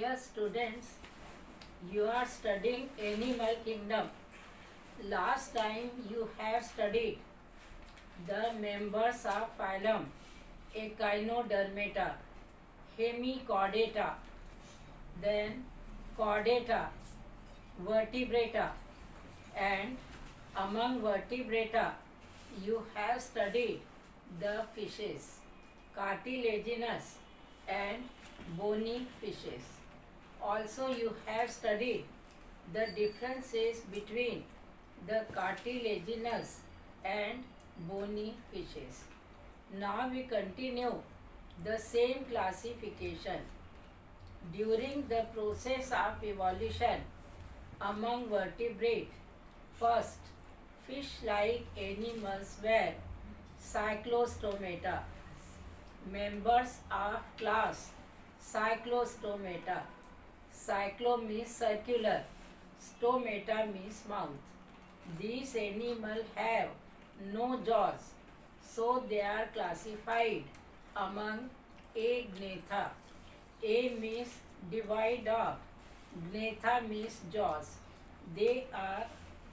Dear students, you are studying Animal Kingdom. Last time you have studied the members of phylum Echinodermata, Hemichordata, then Chordata, Vertebrata, and among vertebrata you have studied the fishes, cartilaginous and bony fishes. Also you have studied the differences between the cartilaginous and bony fishes. Now we continue the same classification. During the process of evolution among vertebrate, first fish-like animals were Cyclostomata, members of class Cyclostomata. Cyclo means circular, stomata means mouth. These animals have no jaws, so they are classified among Agnatha. A means divide of, Gnatha means jaws. They are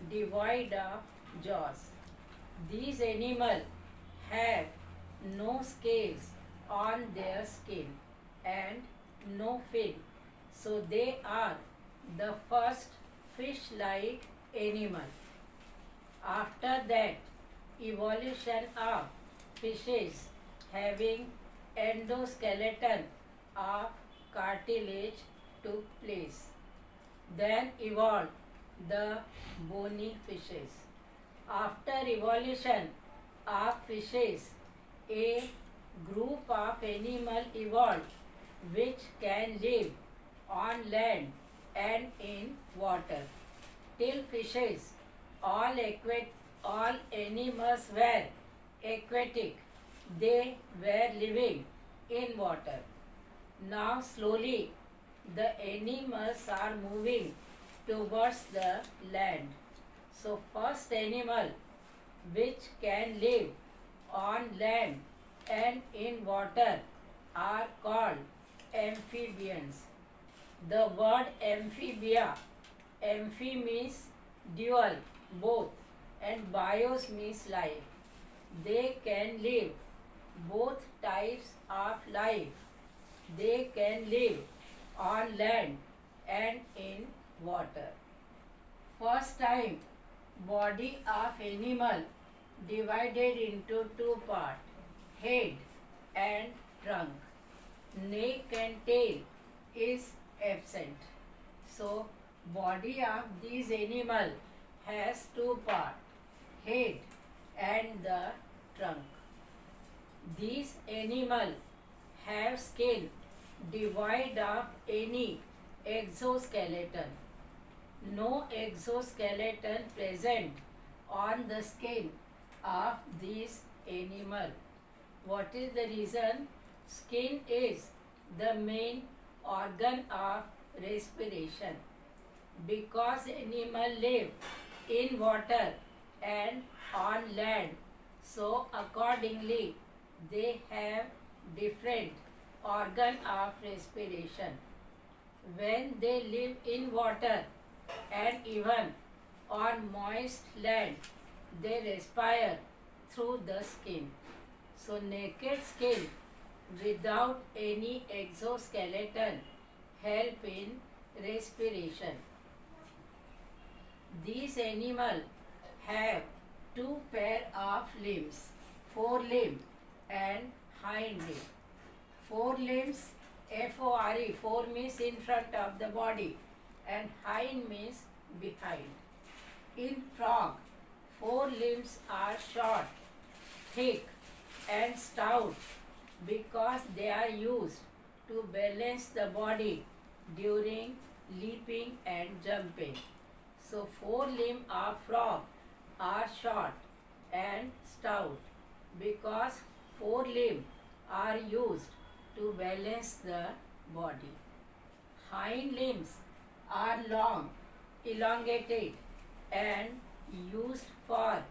devoid of jaws. These animals have no scales on their skin and no fin, so they are the first fish-like animal. After that, evolution of fishes having endoskeleton of cartilage took place. Then evolved the bony fishes. After evolution of fishes, a group of animals evolved which can live on land and in water. Till fishes, all animals were aquatic. They were living in water. Now slowly the animals are moving towards the land. So first animal which can live on land and in water are called amphibians. The word amphibia, amphi means dual, both, and bios means life. They can live both types of life. They can live on land and in water. First time, body of animal divided into two parts, head and trunk. Neck and tail is absent. So, body of these animal has two parts, head and the trunk. These animal have skin devoid of any exoskeleton. No exoskeleton present on the skin of these animal. What is the reason? Skin is the main organ of respiration. Because animals live in water and on land, so accordingly they have different organ of respiration. When they live in water and even on moist land, they respire through the skin. So naked skin without any exoskeleton help in respiration. These animals have two pair of limbs, forelimb and hind limb. Forelimbs, F-O-R-E, fore means in front of the body and hind means behind. In frog, forelimbs are short, thick and stout because they are used to balance the body during leaping and jumping. So forelimb of frog are short and stout because forelimb are used to balance the body. Hind limbs are long, elongated and used for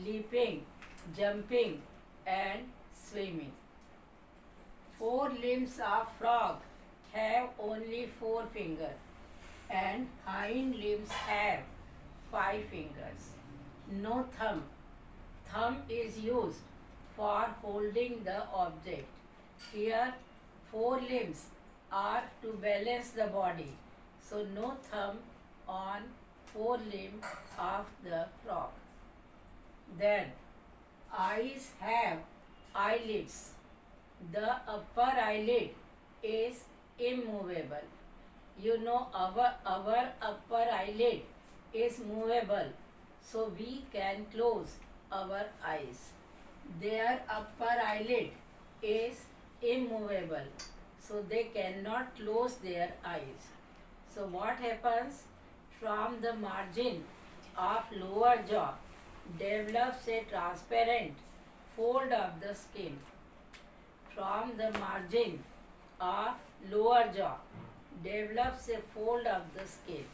leaping, jumping and swimming. Four limbs of frog have only 4 fingers and hind limbs have 5 fingers. No thumb. Thumb is used for holding the object. Here 4 limbs are to balance the body. So no thumb on 4 limbs of the frog. Then eyes have eyelids. The upper eyelid is immovable. You know our upper eyelid is movable, so we can close our eyes. Their upper eyelid is immovable, so they cannot close their eyes. So what happens? From the margin of lower jaw develops a transparent fold of the skin. From the margin of lower jaw develops a fold of the skin.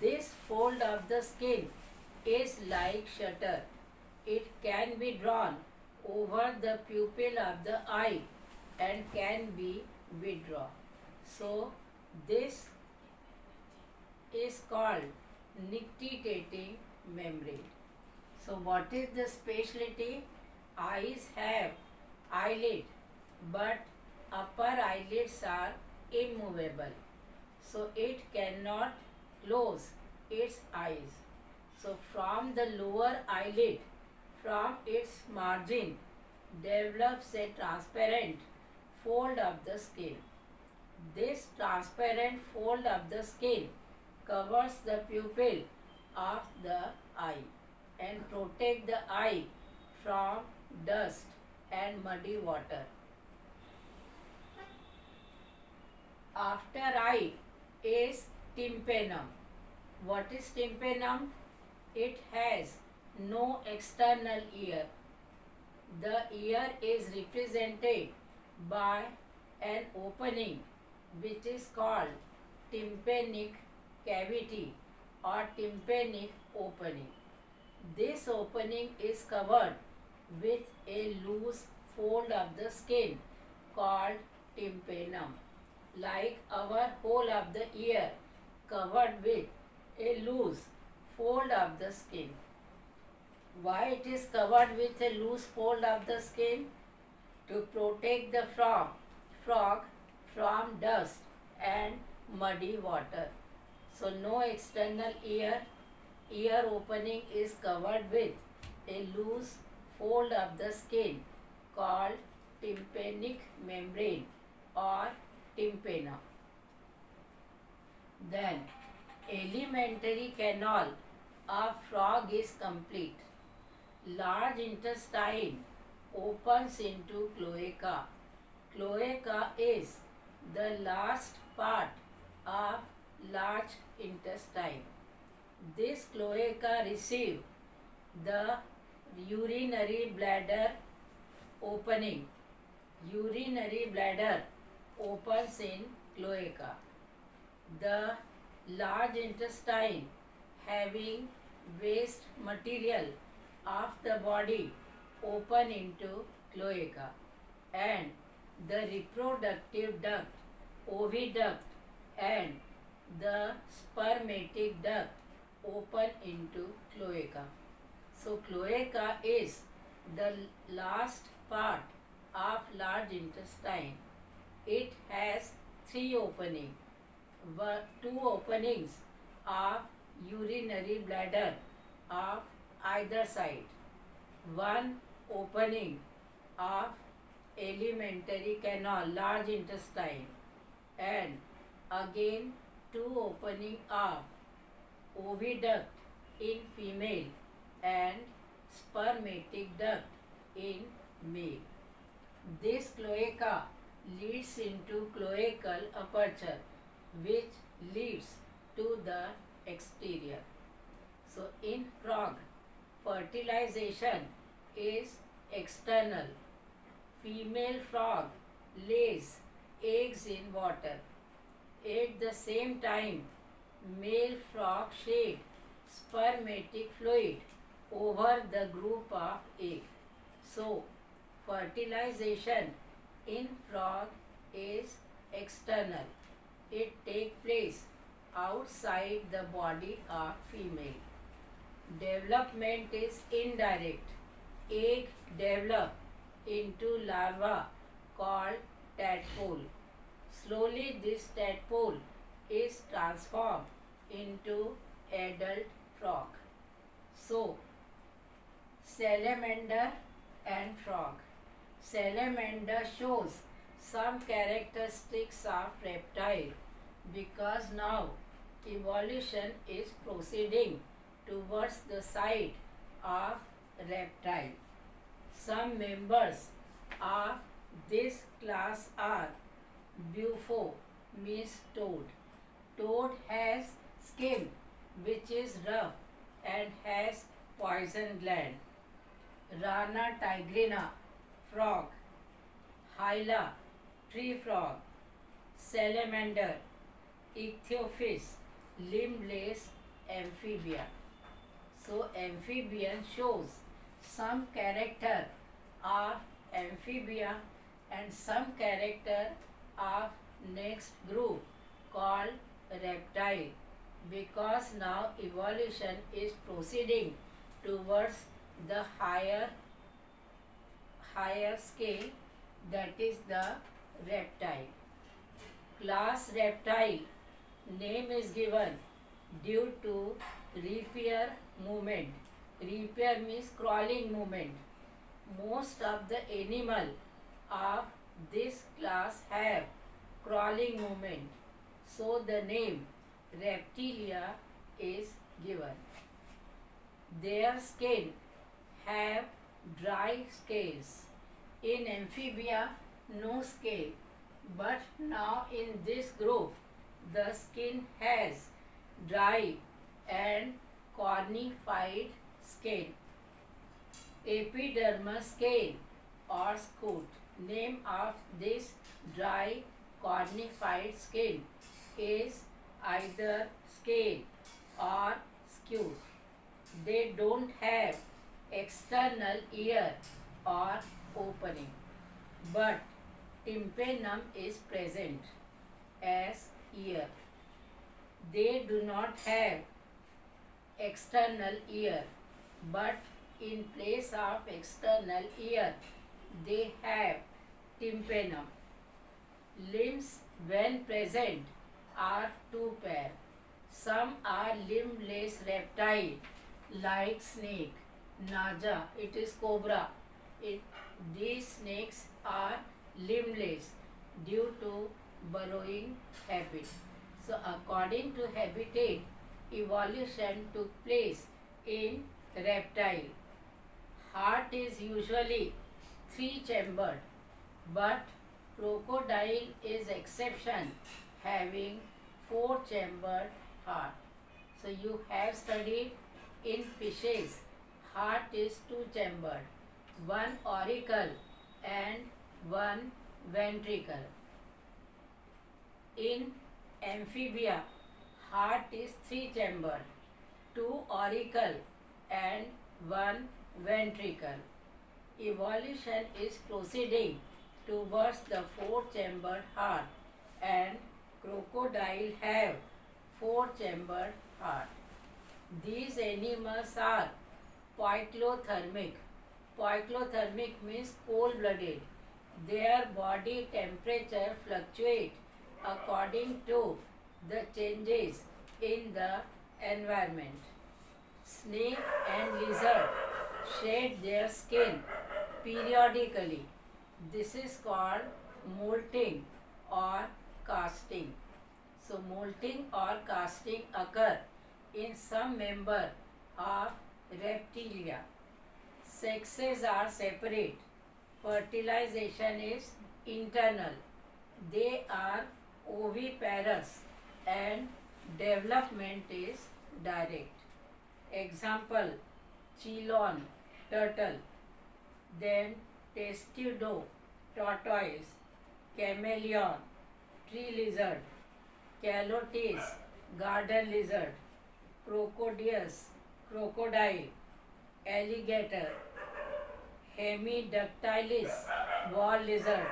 This fold of the skin is like shutter. It can be drawn over the pupil of the eye and can be withdrawn. So this is called nictitating membrane. So what is the specialty? Eyes have eyelid, but upper eyelids are immovable, so it cannot close its eyes. So from the lower eyelid, from its margin, develops a transparent fold of the skin. This transparent fold of the skin covers the pupil of the eye and protect the eye from dust and muddy water. After eye is tympanum. What is tympanum? It has no external ear. The ear is represented by an opening which is called tympanic cavity or tympanic opening. This opening is covered with a loose fold of the skin called tympanum, like our whole of the ear covered with a loose fold of the skin. Why it is covered with a loose fold of the skin? To protect the frog from dust and muddy water. So no external ear. Ear opening is covered with a loose fold of the skin called tympanic membrane or tympanum. Then alimentary canal of frog is complete. Large intestine opens into cloaca. Cloaca is the last part of large intestine. This cloaca receives the urinary bladder opening. Urinary bladder opens in cloaca. The large intestine having waste material of the body open into cloaca, and the reproductive duct, oviduct, and the spermatic duct open into cloaca. So cloaca is the last part of large intestine. It has 3 openings. 2 openings of urinary bladder of either side. 1 opening of alimentary canal, large intestine, and again 2 opening of oviduct in female and spermatic duct in male. This cloaca leads into cloacal aperture, which leads to the exterior. So in frog, fertilization is external. Female frog lays eggs in water. At the same time, male frog shed spermatic fluid over the group of egg. So fertilization in frog is external. It takes place outside the body of female. Development is indirect. Egg develop into larva called tadpole. Slowly this tadpole is transformed into adult frog. So, salamander and frog. Salamander shows some characteristics of reptile because now evolution is proceeding towards the side of reptile. Some members of this class are bufo, means toad. Toad has skin which is rough and has poison gland. Rana tigrina, frog. Hyla, tree frog. Salamander, ichthyophis, limbless amphibia. So amphibian shows some character of amphibia and some character of next group called reptile, because now evolution is proceeding towards the higher scale, that is the reptile. Class reptile name is given due to repair movement. Repair means crawling movement. Most of the animal of this class have crawling movement. So the name reptilia is given. Their skin have dry scales. In amphibia, no scale. But now in this group, the skin has dry and cornified skin. Epidermal scale or scute. Name of this dry cornified skin is either scale or scute. They don't have external ear or opening, but tympanum is present as ear. They do not have external ear, but in place of external ear, they have tympanum. Limbs, when present, are two pair. Some are limbless reptile like snake, naja, it is cobra. These snakes are limbless due to burrowing habit. So according to habitat, evolution took place in reptile. Heart is usually 3-chambered, but crocodile is exception, having 4-chambered heart. So you have studied in fishes, heart is 2-chambered, 1 auricle and 1 ventricle. In amphibia, heart is 3-chambered, 2 auricle and 1 ventricle. Evolution is proceeding towards the 4-chambered heart, and crocodile have 4-chambered heart. These animals are poikilothermic. Poikilothermic means cold-blooded. Their body temperature fluctuates according to the changes in the environment. Snake and lizard shed their skin periodically. This is called molting or casting. So molting or casting occur in some member of reptilia. Sexes are separate. Fertilization is internal. They are oviparous and development is direct. Example, chelone, turtle, then testudo, tortoise, chameleon, tree lizard, calotes, garden lizard, crocodius, crocodile, alligator, hemidactylis, wall lizard,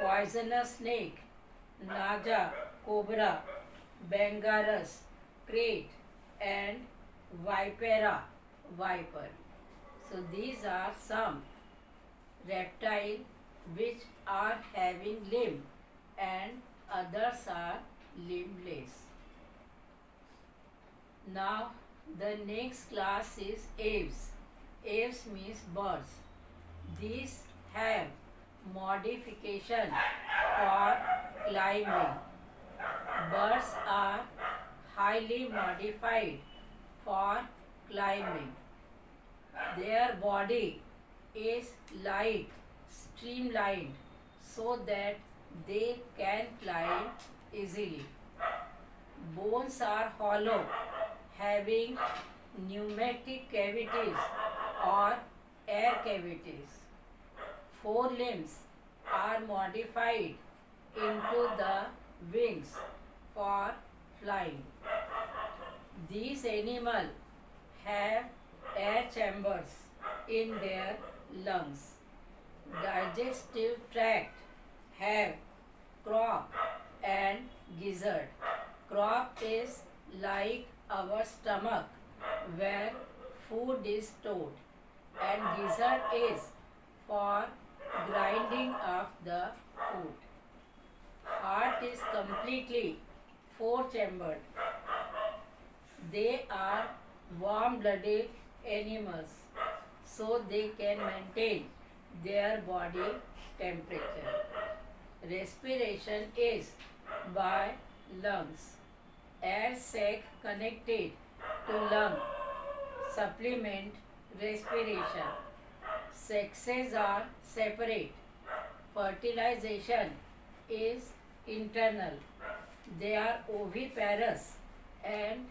poisonous snake, Naja, cobra, Bengarus, crate, and Vipera, viper. So these are some reptile which are having limb and others are limbless. Now the next class is aves. Aves means birds. These have modification for climbing. Birds are highly modified for climbing. Their body is light, streamlined so that they can climb easily. Bones are hollow, having pneumatic cavities or air cavities. Forelimbs are modified into the wings for flying. These animals have air chambers in their lungs. Digestive tract have crop and gizzard. Crop is like our stomach where food is stored, and gizzard is for grinding of the food. Heart is completely four-chambered. They are warm-blooded animals, so they can maintain their body temperature. Respiration is by lungs. Air sac connected to lung supplement respiration. Sexes are separate. Fertilization is internal. They are oviparous and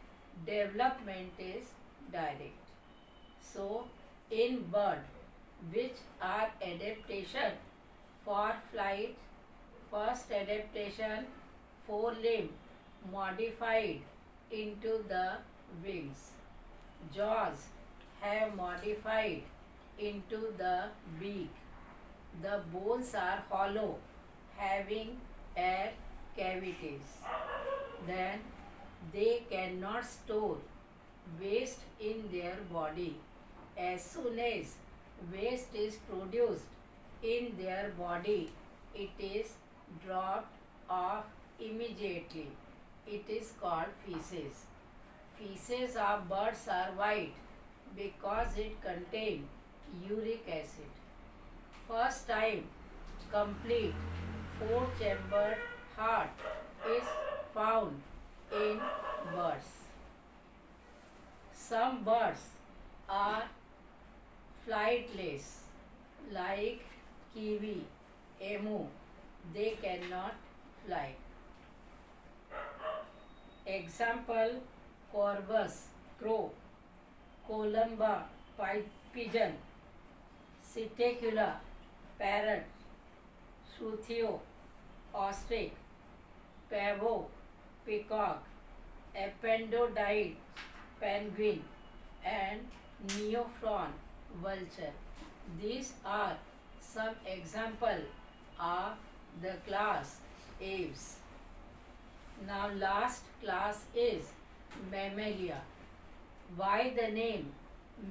development is direct. So, in bird, which are adaptation for flight, first adaptation, forelimb modified into the wings. Jaws have modified into the beak. The bones are hollow, having air cavities. Then they cannot store waste in their body. As soon as waste is produced in their body, it is dropped off immediately. It is called feces. Feces of birds are white because it contains uric acid. First time complete four-chambered heart is found in birds. Some birds are flightless like kiwi, emu. They cannot fly. Example: corvus, crow; columba, pigeon; Psittacula, parrot; Shuthio, ostrich; pavo, peacock; Ependodite, penguin; and Neophron, vulture. These are some examples of the class aves. Now last class is Mammalia. Why the name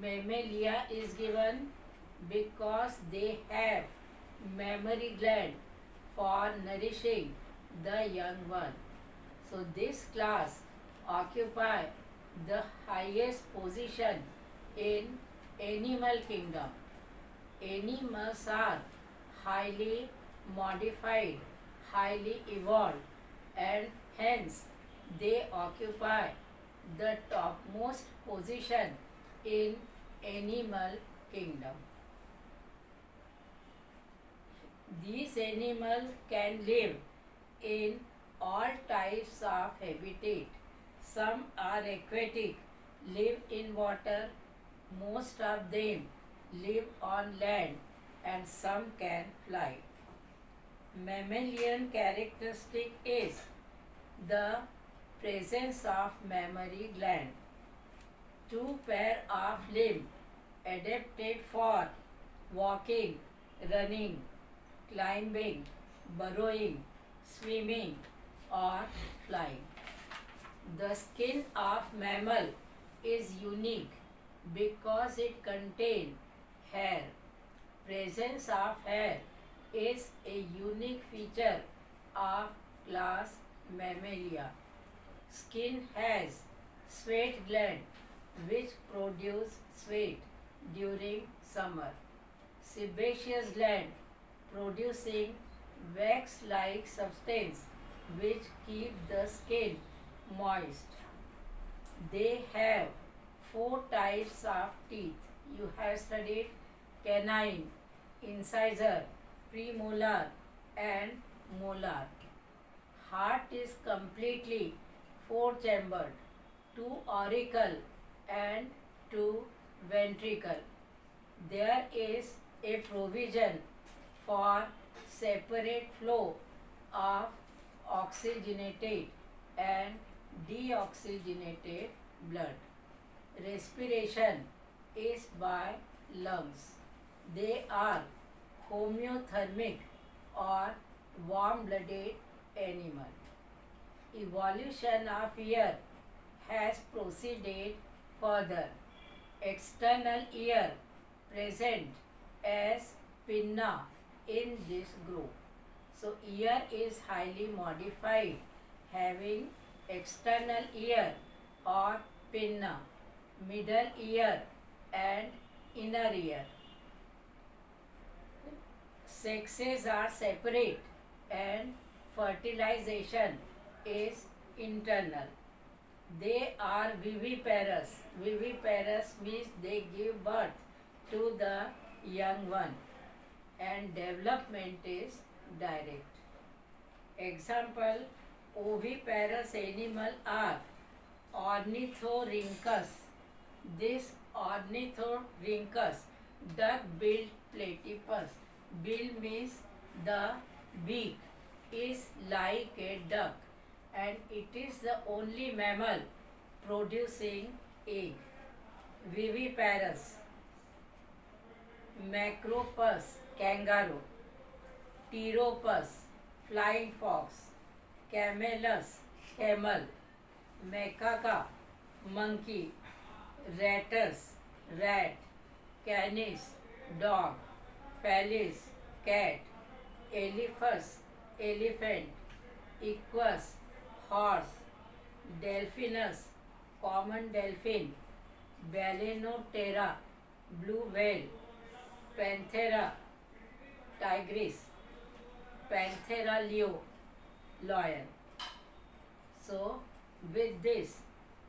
Mammalia is given? Because they have mammary gland for nourishing the young one. So this class occupy the highest position in animal kingdom. Animals are highly modified, highly evolved, and hence they occupy the topmost position in animal kingdom. These animals can live in all types of habitat. Some are aquatic, live in water. Most of them live on land, and some can fly. Mammalian characteristic is the presence of mammary gland. Two pair of limbs adapted for walking, running, climbing, burrowing, swimming, or flying. The skin of mammal is unique because it contains hair. Presence of hair is a unique feature of class Mammalia. Skin has sweat gland which produce sweat during summer. Sebaceous gland producing wax-like substance which keep the skin moist. They have four types of teeth. You have studied canine, incisor, premolar and molar. Heart is completely four-chambered, two auricle and two ventricle. There is a provision for separate flow of oxygenated and deoxygenated blood. Respiration is by lungs. They are homeothermic or warm-blooded animal. Evolution of ear has proceeded further. External ear present as pinna in this group. So ear is highly modified, having external ear or pinna, middle ear and inner ear. Sexes are separate and fertilization is internal. They are viviparous. Viviparous means they give birth to the young one, and development is direct. Example, oviparous animal are Ornithorhynchus. This Ornithorhynchus, duck-billed platypus. Bill means the beak is like a duck, and it is the only mammal producing egg. Viviparous. Macropus, kangaroo. Pteropus, flying fox. Camelus, camel. Macaca, monkey. Rattus, rat. Canis, dog. Felis, cat. Elephas, elephant. Equus, horse. Delphinus, common dolphin. Balanoptera, blue whale. Panthera, tigris. Panthera leo, lion. So, with this,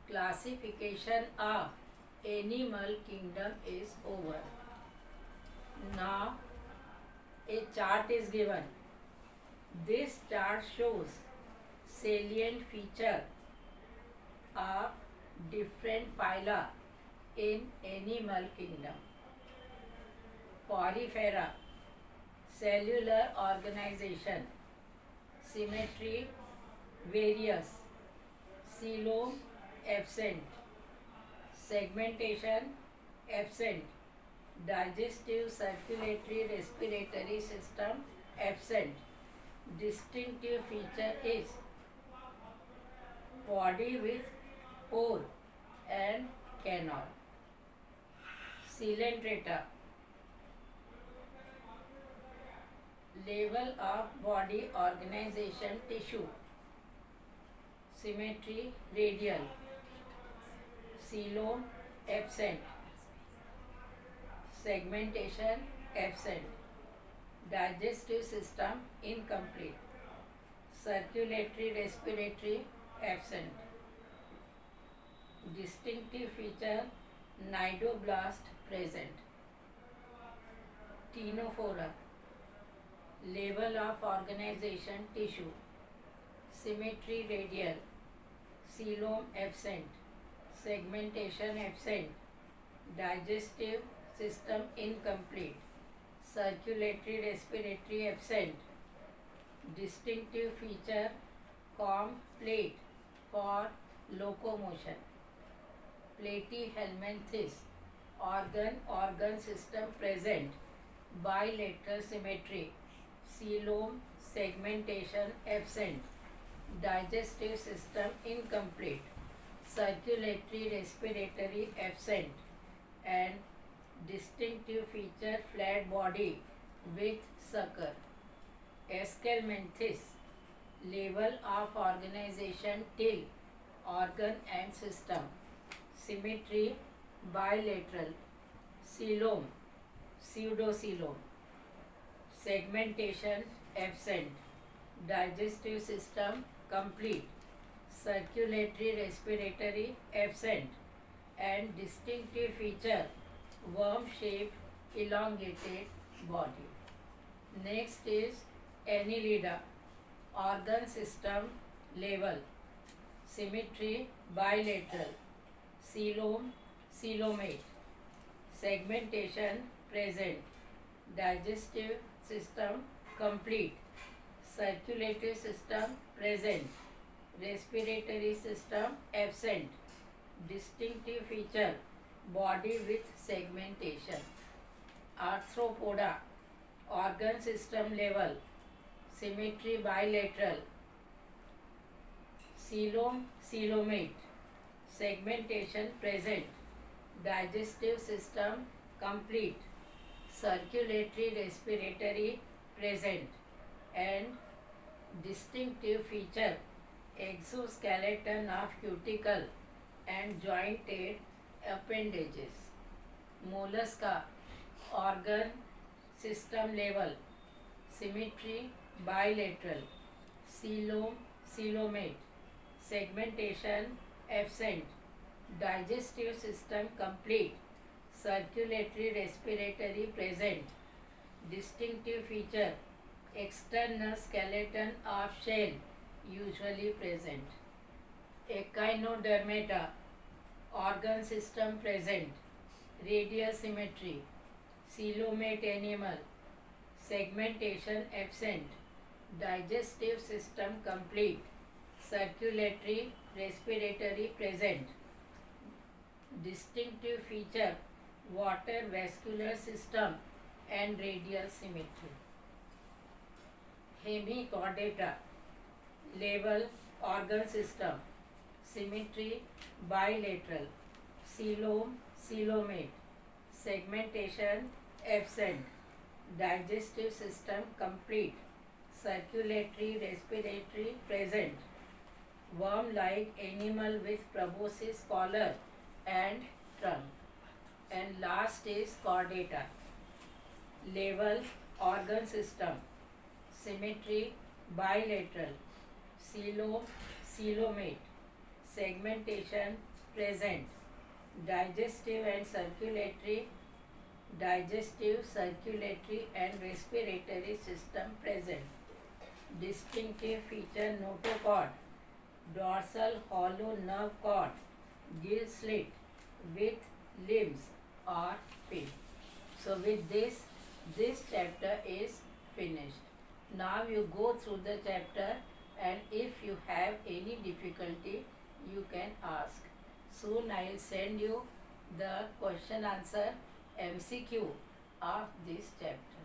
classification of animal kingdom is over. Now, a chart is given. This chart shows salient feature of different phyla in animal kingdom. Porifera, cellular organization. Symmetry, various. Coelom, absent. Segmentation, absent. Digestive, circulatory, respiratory system, absent. Distinctive feature is body with pore and canal. Coelenterata, level of body organization tissue. Symmetry, radial. Coelom, absent. Segmentation, absent. Digestive system, incomplete. Circulatory, respiratory, absent. Distinctive feature, cnidoblast present. Ctenophora, level of organization tissue. Symmetry, radial. Coelom, absent. Segmentation, absent. Digestive system, incomplete. Circulatory, respiratory, absent. Distinctive feature, comb plate for locomotion. Platyhelminthes, organ system present. Bilateral symmetry. Coelom, segmentation, absent. digestive system incomplete, circulatory respiratory absent, and distinctive feature flat body with sucker. Escalmenthis, level of organization till organ and system. Symmetry bilateral. Coelom, pseudocoelom. Segmentation absent. Digestive system complete. Circulatory respiratory absent. And distinctive feature worm shaped elongated body. Next is Annelida, organ system level. Symmetry bilateral. Coelom, coelomate. Segmentation present. Digestive system complete. Circulatory system present. Respiratory system absent. Distinctive feature body with segmentation. Arthropoda, organ system level. Symmetry bilateral. Coelom, coelomate. Segmentation present. Digestive system complete. Circulatory respiratory present. And distinctive feature exoskeleton of cuticle and jointed appendages. Mollusca, organ system level. Symmetry bilateral. Coelom, coelomate. Segmentation absent. Digestive system complete. Circulatory respiratory present. Distinctive feature external skeleton of shell usually present. Echinodermata, organ system present. Radial symmetry. Coelomate animal. Segmentation absent. Digestive system complete. Circulatory respiratory present. Distinctive feature water vascular system and radial symmetry. Hemichordata, level organ system. Symmetry bilateral. Coelom, coelomate. Segmentation absent. Digestive system complete. Circulatory respiratory present. Worm-like animal with proboscis collar and trunk. And last is chordata, level organ system. Symmetry bilateral. Coelom, coelomate. Segmentation present. Digestive, circulatory and respiratory system present. Distinctive feature notochord. Dorsal hollow nerve cord. Gill slit with limbs or fin. So with this chapter is finished. Now you go through the chapter, and if you have any difficulty, you can ask. Soon I will send you the question answer MCQ of this chapter.